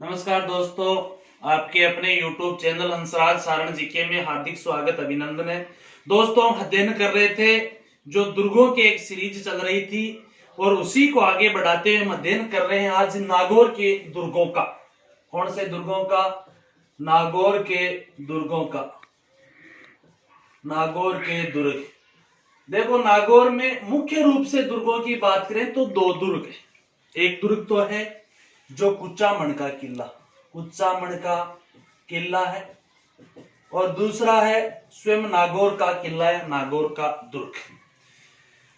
नमस्कार दोस्तों, आपके अपने YouTube channel Hansraj Saran GK में हार्दिक स्वागत अभिनंदन है। दोस्तों, हम अध्ययन कर रहे थे जो दुर्गों की एक सीरीज चल रही थी और उसी को आगे बढ़ाते हुए हम अध्ययन कर रहे हैं आज नागौर के दुर्गों का। कौन से दुर्गों का? नागौर के दुर्गों का। नागौर के दुर्ग। देखो, नागौर में मुख्य रूप से दुर्गों की बात करें तो दो दुर्ग है। एक दुर्ग तो है जो कुचामन का किला, कुचामन का किला है, और दूसरा है स्वयं नागौर का किला है, नागौर का दुर्ग।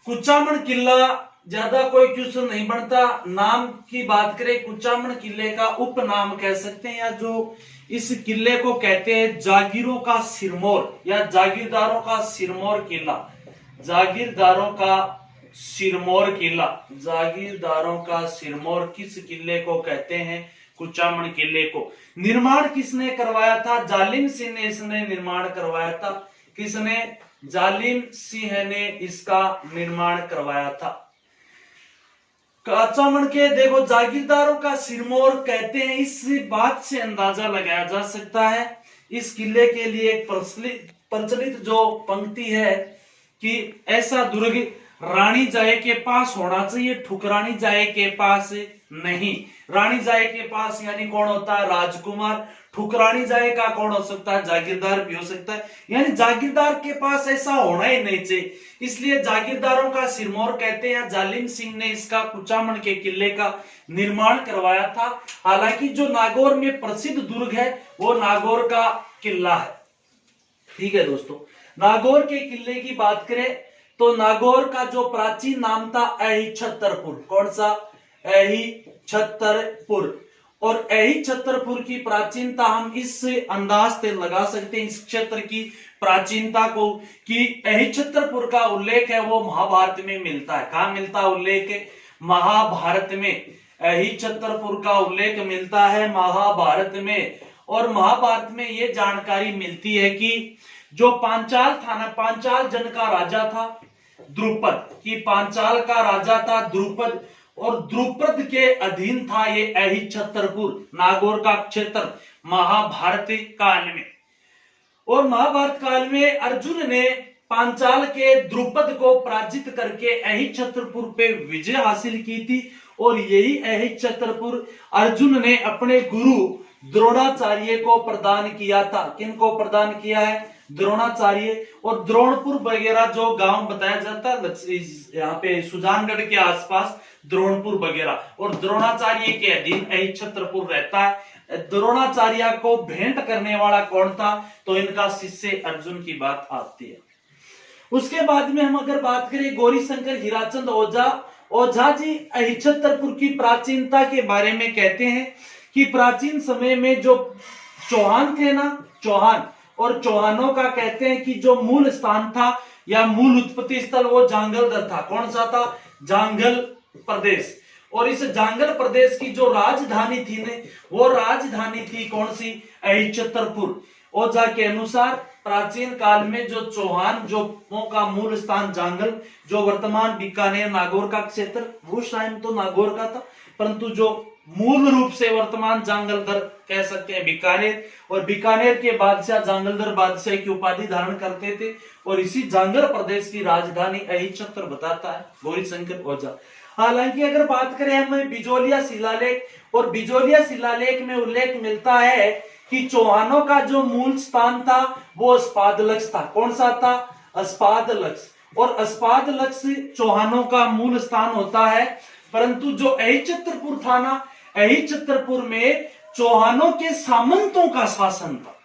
कुचामन किला ज्यादा कोई क्वेश्चन नहीं बनता। नाम की बात करें, कुचामन किले का उपनाम कह सकते हैं, या जो इस किले को कहते हैं जागीरों का सिरमौर या जागीरदारों का सिरमौर किला। जागीरदारों का सिरमौर किला, जागीरदारों का सिरमौर किस किले को कहते हैं? कुचामन किले को। निर्माण किसने करवाया था? जालिम सिंह ने इसने निर्माण करवाया था। किसने? जालिम सिंह ने इसका निर्माण करवाया था। कुचामन के देखो, जागीरदारों का सिरमौर कहते हैं, इस बात से अंदाजा लगाया जा सकता है। इस किले के लिए एक प्रचलित जो पंक्ति है कि ऐसा दुर्ग रानी जाए के पास होना चाहिए, ठुकरानी जाए के पास नहीं। रानी जाए के पास यानी कौन होता है? राजकुमार। ठुकरानी जाए का कौन हो सकता है? जागीरदार भी हो सकता है। यानी जागीरदार के पास ऐसा होना ही नहीं चाहिए, इसलिए जागीरदारों का सिरमौर कहते हैं। जालिम सिंह ने इसका कुचामन के किले का निर्माण करवाया था। हालांकि जो नागौर में प्रसिद्ध दुर्ग है वो नागौर का किला है। ठीक है दोस्तों, नागौर के किले की बात करें तो नागौर का जो प्राचीन नाम था अहिछत्रपुर। कौन सा? अहिछत्रपुर। और अहिछत्रपुर की प्राचीनता हम इस अंदाज से लगा सकते हैं, इस क्षेत्र की प्राचीनता को, कि अहिछत्रपुर का उल्लेख है वो महाभारत में मिलता है। कहां मिलता है उल्लेख? महाभारत में। अहिछत्रपुर का उल्लेख मिलता है महाभारत में। और महाभारत में ये जानकारी मिलती है कि जो पांचाल था ना, पांचाल जन का राजा था द्रुपद, कि पांचाल का राजा था द्रुपद, और द्रुपद के अधीन था ये अहिछत्रपुर, नागौर का क्षेत्र, महाभारत काल में। और महाभारत काल में अर्जुन ने पांचाल के द्रुपद को पराजित करके अहिछत्रपुर पे विजय हासिल की थी। और यही अहिछत्रपुर अर्जुन ने अपने गुरु द्रोणाचार्य को प्रदान किया था। किनको प्रदान किया है? द्रोणाचार्य। और द्रोणपुर वगैरह जो गांव बताया जाता है यहाँ पे सुजानगढ़ के आसपास, द्रोणपुर वगैरह, और द्रोणाचार्य के अधीन अहिछत्रपुर रहता है। द्रोणाचार्य को भेंट करने वाला कौन था? तो इनका शिष्य अर्जुन की बात आती है। उसके बाद में हम अगर बात करें गौरीशंकर हीराचंद ओझा, ओझा जी अहिछत्रपुर की प्राचीनता के बारे में कहते हैं कि प्राचीन समय में जो चौहान थे ना, चौहान, और चौहानों का कहते हैं कि जो मूल स्थान था या मूल उत्पत्ति स्थल वो जांगलगढ़ था। कौन सा था? जांगल प्रदेश। और इस जांगल प्रदेश की जो राजधानी थी ने, वो राजधानी थी कौन सी? अहिछत्रपुर। ओझा के अनुसार प्राचीन काल में जो चौहान जो का मूल स्थान जांगल, जो वर्तमान बीकानेर नागौर का क्षेत्र, वो टाइम तो नागौर का था, परंतु जो मूल रूप से वर्तमान जांगलधर कह सकते हैं बीकानेर, और बीकानेर के बादशाह जांगलधर बादशाह की उपाधि धारण करते थे। और इसी जांगल प्रदेश की राजधानी अहिछत्र बताता है गौरीशंकर ओझा। हालांकि अगर बात करें हमें बिजोलिया शिलालेख, और बिजोलिया शिलालेख में उल्लेख मिलता है कि चौहानों का जो मूल स्थान था वो अस्पादलक्ष था। कौन सा था? अस्पादलक्ष। और अस्पादलक्ष चौहानों का मूल स्थान होता है, परंतु जो अहिछत्रपुर था ना, अहिछत्रपुर में चौहानों के सामंतों का शासन था।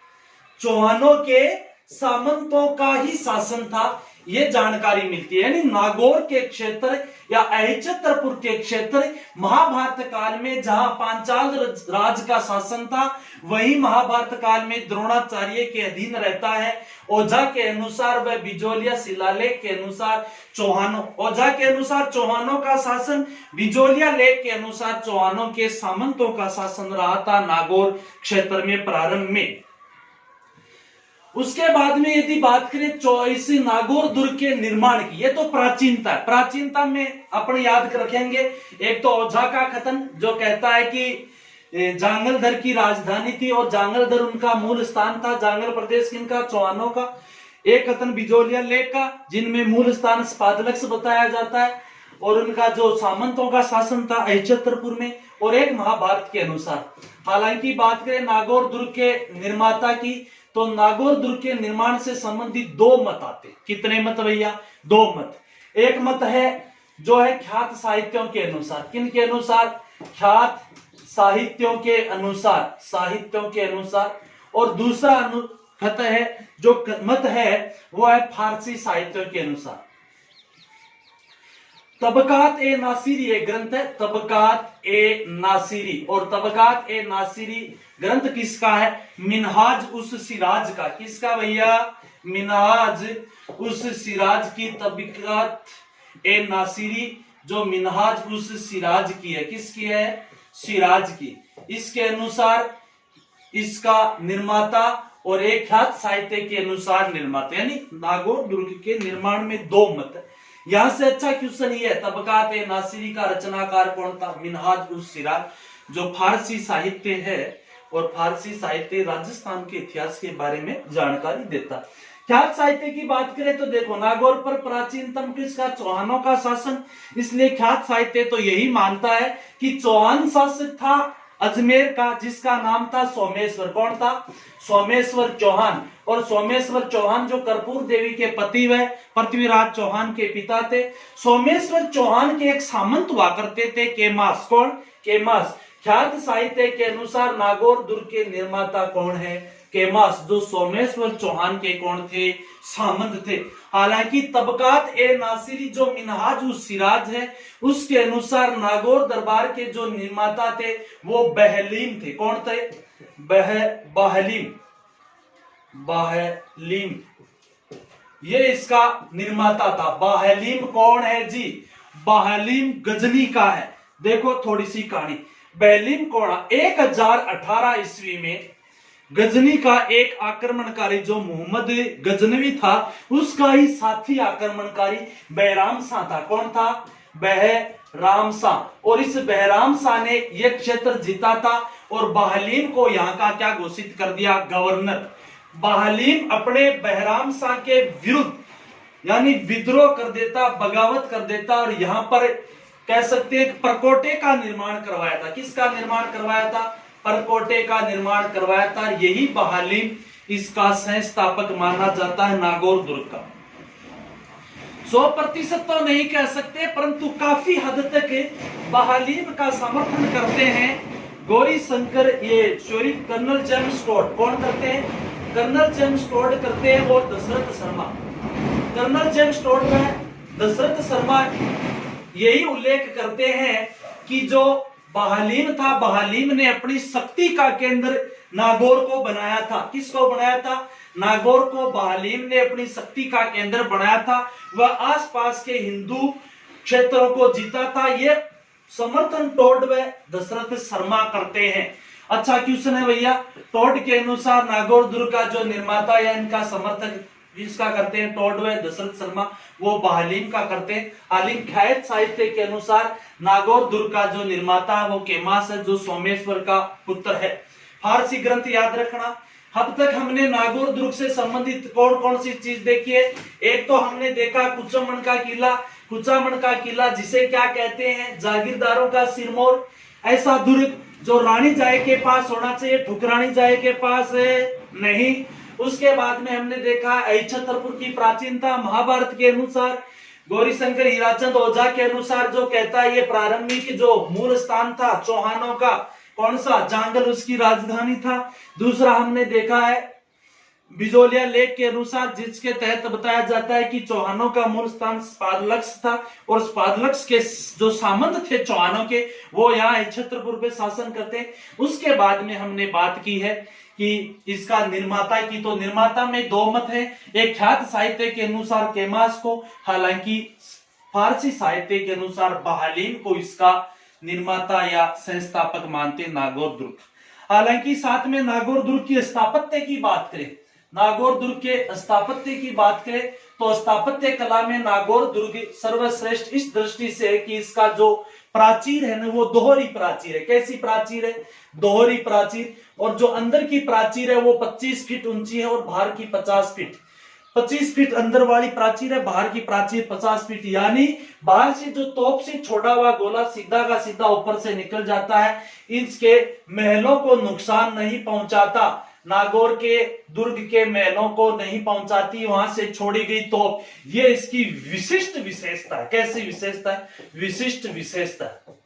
चौहानों के सामंतों का ही शासन था, ये जानकारी मिलती है। यानी नागौर के क्षेत्र या अहिछत्रपुर के क्षेत्र महाभारत काल में जहां पांचाल राज का शासन था, वही महाभारत काल में द्रोणाचार्य के अधीन रहता है। ओझा के अनुसार व बिजोलिया शिलालेख के अनुसार चौहानों, ओझा के अनुसार चौहानों का शासन, बिजोलिया लेख के अनुसार चौहानों के सामंतों का शासन रहा था नागौर क्षेत्र में प्रारंभ में। उसके बाद में यदि बात करें इस नागौर दुर्ग के निर्माण की, ये तो प्राचीनता है। प्राचीनता में अपन याद रखेंगे, एक तो ओझा का कथन जो कहता है कि जांगलधर की राजधानी थी और जांगलधर उनका मूल स्थान था। जांगल प्रदेश किनका? चौहानों का। एक कथन बिजोलिया लेख का, जिनमें मूल स्थान स्पादलक्ष बताया जाता है और उनका जो सामंतों का शासन था अहिच्छत्रपुर में। और एक महाभारत के अनुसार। हालांकि बात करें नागौर दुर्ग के निर्माता की, तो नागौर दुर्ग के निर्माण से संबंधित दो मत आते। कितने मत भैया? दो मत। एक मत है जो है ख्यात साहित्यों के अनुसार। किन के अनुसार? ख्यात साहित्यों के अनुसार, साहित्यों के अनुसार। और दूसरा मत है जो मत है वो है फारसी साहित्यों के अनुसार। तबकात ए नासिरी एक ग्रंथ है, तबकात ए नासिरी। और तबकात ए नासिरी ग्रंथ किसका है? मिनहाज उस सिराज का। किसका भैया? मिनहाज उस सिराज की तबकात ए नासिरी, जो मिनहाज उस सिराज की है। किसकी है? सिराज की। इसके अनुसार इसका निर्माता और एक ख्यात साहित्य के अनुसार निर्माता, यानी नागौर दुर्ग के निर्माण में दो मत है। यहां से अच्छा क्वेश्चन ये है, तबकात ए नासिरी का रचनाकार कौन था? मिनहाज उस सिराज, जो फारसी साहित्य है और फारसी साहित्य राजस्थान के इतिहास के बारे में जानकारी देता। ख्यात साहित्य की बात करें तो देखो, नागौर पर प्राचीनतम किसका? चौहानों का शासन। इसलिए ख्यात साहित्य तो यही मानता है कि चौहान शासक था अजमेर का, जिसका नाम था सोमेश्वर। कौन था? सोमेश्वर चौहान। और सोमेश्वर चौहान जो कर्पूर देवी के पति व पृथ्वीराज चौहान के पिता थे। सोमेश्वर चौहान के एक सामंत हुआ करते थे केमास। कौन? केमास। ख्यात साहित्य के अनुसार नागौर दुर्ग के निर्माता कौन है? केमास, जो सोमेश्वर चौहान के कौन थे? सामंत थे। हालांकि तबकात ए नासिरी जो मिनहाज उस सिराज है, उसके अनुसार नागौर दरबार के जो निर्माता थे वो बहलीम थे। कौन थे? बहलीम। बहलीम ये इसका निर्माता था। बहलीम कौन है जी? बहलीम गजनी का है। देखो थोड़ी सी कहानी। बहलीम कौन? 1018 ईस्वी में गजनी का एक आक्रमणकारी जो मोहम्मद गजनवी था, उसका ही साथी आक्रमणकारी बहराम शाह था। कौन था? बहराम शाह। और इस बहराम शाह ने यह क्षेत्र जीता था और बहलीम को यहाँ का क्या घोषित कर दिया? गवर्नर। बहलीम अपने बहराम शाह के विरुद्ध यानी विद्रोह कर देता, बगावत कर देता और यहाँ पर कह सकते हैं परकोटे का निर्माण करवाया था। किसका निर्माण करवाया था? परकोटे का निर्माण करवाया था। यही बहलीम इसका संस्थापक माना जाता है नागौर दुर्ग का। 100% तो नहीं कह सकते, परंतु काफी हद तक बहलीम का समर्थन करते हैं गौरी शंकर, ये सॉरी कर्नल जेम्स टोड। कौन करते हैं? कर्नल जेम्स टोड करते हैं और Dasharath Sharma. Colonel James Tod में दशरथ शर्मा यही उल्लेख करते हैं कि जो बहलीम था, बहलीम ने अपनी शक्ति का केंद्र नागौर को बनाया था। किसको बनाया था? नागौर को बहलीम ने अपनी शक्ति का केंद्र बनाया था। वह आसपास के हिंदू क्षेत्रों को जीता था। ये समर्थन टोड व दशरथ शर्मा करते हैं। अच्छा क्वेश्चन है भैया, टोड के अनुसार नागौर दुर्ग का जो निर्माता या इनका समर्थक जिसका करते हैं टोड व दशरथ शर्मा, वो बहलीम का करते हैं। हालांकि ख्यात साहित्य के अनुसार नागौर दुर्ग का जो निर्माता है वो केमास है, जो सोमेश्वर का पुत्र है। फारसी ग्रंथ याद रखना। अब तक हमने नागौर दुर्ग से संबंधित कौन कौन सी चीज देखी है? एक तो हमने देखा कुचामन का किला। कुचामन का किला जिसे क्या कहते हैं? जागीरदारों का सिरमौर। ऐसा दुर्ग जो रानी जाए के पास होना चाहिए, ठुकरानी जाए के पास नहीं। उसके बाद में हमने देखा अहिच्छत्रपुर की प्राचीनता। महाभारत के अनुसार गौरीशंकर हीराचंद ओझा के अनुसार जो कहता है ये प्रारंभिक जो मूल स्थान था चौहानों का, कौन सा? जांगल उसकी राजधानी था। दूसरा हमने देखा है बिजोलिया लेख के अनुसार, जिसके तहत बताया जाता है कि चौहानों का मूल स्थान स्पादलक्ष था और स्पादलक्ष के जो सामंत थे चौहानों के, वो यहाँ अहिच्छत्रपुर पे शासन करते। उसके बाद में हमने बात की है कि इसका निर्माता की, तो निर्माता में दो मत है। एक ख्यात साहित्य के अनुसार केमास को, हालांकि फारसी साहित्य के अनुसार बहलीम को इसका निर्माता या संस्थापक मानते नागौर दुर्ग। हालांकि साथ में नागौर दुर्ग की स्थापत्य की बात करें, नागौर दुर्ग के स्थापत्य की बात करें तो स्थापत्य कला में नागौर दुर्ग सर्वश्रेष्ठ इस दृष्टि से कि इसका जो प्राचीर है ना वो दोहरी प्राचीर है। कैसी प्राचीर है? दोहरी प्राचीर, और जो अंदर की प्राचीर है वो 25 फीट ऊंची है और बाहर की 50 फीट। 25 फीट अंदर वाली प्राचीर है, बाहर की प्राचीर 50 फीट, यानी बाहर से जो तोप से छोड़ा हुआ गोला सीधा का सीधा ऊपर से निकल जाता है, इसके महलों को नुकसान नहीं पहुंचाता, नागौर के दुर्ग के महलों को नहीं पहुंचाती वहां से छोड़ी गई तोप। ये इसकी विशिष्ट विशेषता है। कैसी विशेषता है? विशिष्ट विशेषता है।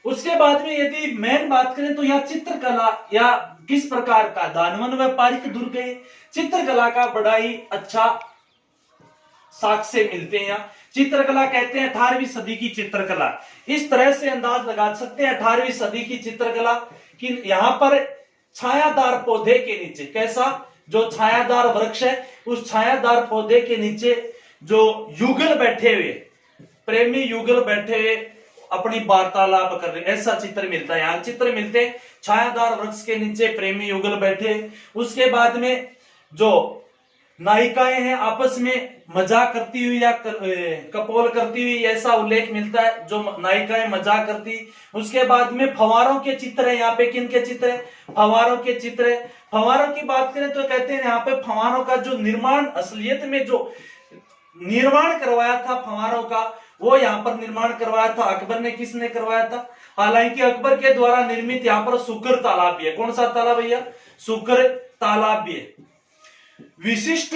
उसके बाद में यदि मेन बात करें तो यह चित्रकला या किस प्रकार का दानवन व्यापारिक दुर्ग है, चित्रकला का बड़ा ही अच्छा साक्ष्य मिलते हैं। यहाँ चित्रकला कहते हैं 18वीं सदी की चित्रकला। इस तरह से अंदाज लगा सकते हैं 18वीं सदी की चित्रकला कि यहाँ पर छायादार पौधे के नीचे, कैसा, जो छायादार वृक्ष है उस छायादार पौधे के नीचे जो युगल बैठे हुए, प्रेमी युगल बैठे हुए अपनी वार्तालाप कर रहे, ऐसा चित्र मिलता है। यहाँ चित्र मिलते हैं छायादार वृक्ष के नीचे प्रेमी युगल बैठे। उसके बाद में जो नायिकाएं हैं आपस में मजाक करती हुई या कपोल करती हुई, ऐसा उल्लेख मिलता है, जो नायिकाएं मजाक करती। उसके बाद में फवारों के चित्र है। यहाँ पे किन के चित्र है? फवारों के चित्र है। फवारों की बात करें तो कहते हैं यहाँ पे फवारों का जो निर्माण, असलियत में जो निर्माण करवाया था फवारों का, वो यहाँ पर निर्माण करवाया था अकबर ने। किसने करवाया था? हालांकि अकबर के द्वारा निर्मित यहाँ पर सुकर तालाब भी है। कौन सा तालाब भैया? सुकर तालाब भी है। विशिष्ट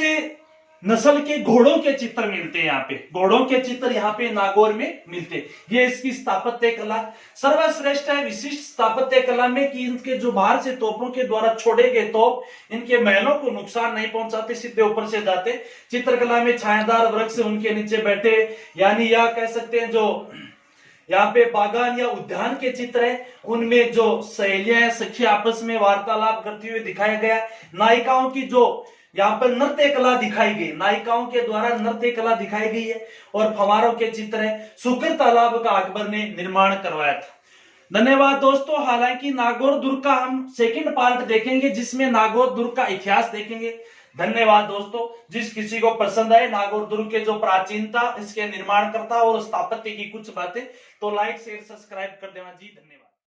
नस्ल के घोड़ों के चित्र मिलते हैं यहाँ पे, घोड़ों के चित्र यहाँ पे नागौर में मिलते हैं। ये इसकी स्थापत्य कला सर्वश्रेष्ठ है। विशिष्ट स्थापत्य कला में कि इनके जो बाहर से तोपों के द्वारा छोड़े गए तोप इनके महलों को नुकसान नहीं पहुंचाते, सीधे ऊपर से जाते। चित्रकला में छायादार वृक्ष उनके नीचे बैठे, यानी यह कह सकते हैं जो यहाँ पे बागान या उद्यान के चित्र है, उनमें जो सहेलियां सखी आपस में वार्तालाप करती हुई दिखाया गया। नायिकाओं की जो यहाँ पर नृत्य कला दिखाई गई, नायिकाओं के द्वारा नृत्य कला दिखाई गई है। और फवारों के चित्र है। सुकर तालाब का अकबर ने निर्माण करवाया था। धन्यवाद दोस्तों। हालांकि नागौर दुर्ग का हम सेकंड पार्ट देखेंगे, जिसमें नागौर दुर्ग का इतिहास देखेंगे। धन्यवाद दोस्तों। जिस किसी को पसंद आए नागौर दुर्ग के जो प्राचीनता, इसके निर्माणकर्ता और स्थापत्य की कुछ बातें, तो लाइक शेयर सब्सक्राइब कर देना जी। धन्यवाद।